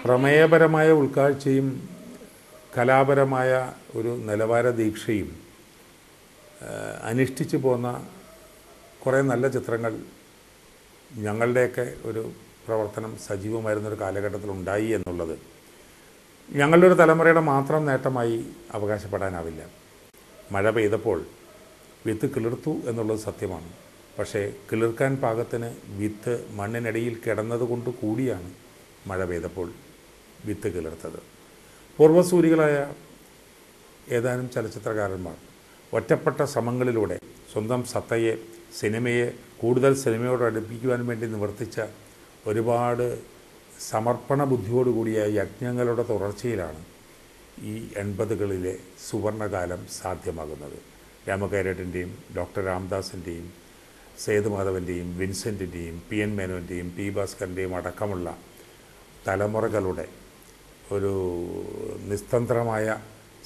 പ്രമേയപരമായ ഉൾക്കാഴ്ചയും കലാപരമായ ഒരു നിലവാര ദീക്ഷയും അനുഷ്ഠിച്ചു പോന്ന കുറേ നല്ല ചിത്രങ്ങൾ ഞങ്ങളുടെയൊക്കെ ഒരു പ്രവർത്തനം സജീവമായിരുന്നൊരു കാലഘട്ടത്തിലുണ്ടായി എന്നുള്ളത് ഞങ്ങളുടെ ഒരു തലമുറയുടെ മാത്രം നേട്ടമായി അവകാശപ്പെടാനാവില്ല. മഴ പെയ്തപ്പോൾ വിത്ത് കിളിർത്തു എന്നുള്ളത് സത്യമാണ്. പക്ഷേ കിളിർക്കാൻ പാകത്തിന് വിത്ത് മണ്ണിനടിയിൽ കിടന്നതുകൊണ്ട് കൂടിയാണ് മഴ പെയ്തപ്പോൾ വിത്ത് കിളിർത്തത്. പൂർവ്വസൂരികളായ ഏതാനും ചലച്ചിത്രകാരന്മാർ ഒറ്റപ്പെട്ട ശ്രമങ്ങളിലൂടെ സ്വന്തം സത്തയെ, സിനിമയെ കൂടുതൽ സിനിമയോട് അടുപ്പിക്കുവാൻ വേണ്ടി നിവർത്തിച്ച ഒരുപാട് സമർപ്പണ ബുദ്ധിയോടുകൂടിയ യജ്ഞങ്ങളുടെ തുടർച്ചയിലാണ് ഈ 80കളിലെ സുവർണകാലം സാധ്യമാകുന്നത്. രാമകൈരട്ടിൻ്റെയും ഡോക്ടർ രാംദാസിൻ്റെയും സേതുമാധവൻ്റെയും വിൻസെൻറ്റിൻ്റെയും PN മേനോൻ്റെയും P ഭാസ്കറിൻ്റെയും അടക്കമുള്ള തലമുറകളുടെ ഒരു നിസ്തന്ത്രമായ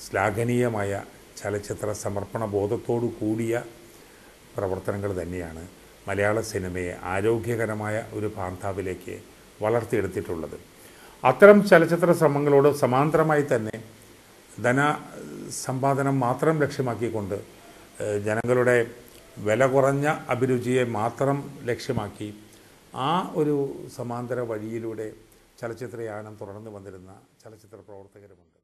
ശ്ലാഘനീയമായ ചലച്ചിത്ര സമർപ്പണ ബോധത്തോടു കൂടിയ പ്രവർത്തനങ്ങൾ തന്നെയാണ് മലയാള സിനിമയെ ആരോഗ്യകരമായ ഒരു പാന്താവിലേക്ക് വളർത്തിയെടുത്തിട്ടുള്ളത്. അത്തരം ചലച്ചിത്ര ശ്രമങ്ങളോട് സമാന്തരമായി തന്നെ ധനസമ്പാദനം മാത്രം ലക്ഷ്യമാക്കിക്കൊണ്ട് ജനങ്ങളുടെ വില കുറഞ്ഞ അഭിരുചിയെ മാത്രം ലക്ഷ്യമാക്കി ആ ഒരു സമാന്തര വഴിയിലൂടെ ചലച്ചിത്രയാനം തുടർന്നു വന്നിരുന്ന ചലച്ചിത്ര പ്രവർത്തകരുമുണ്ട്.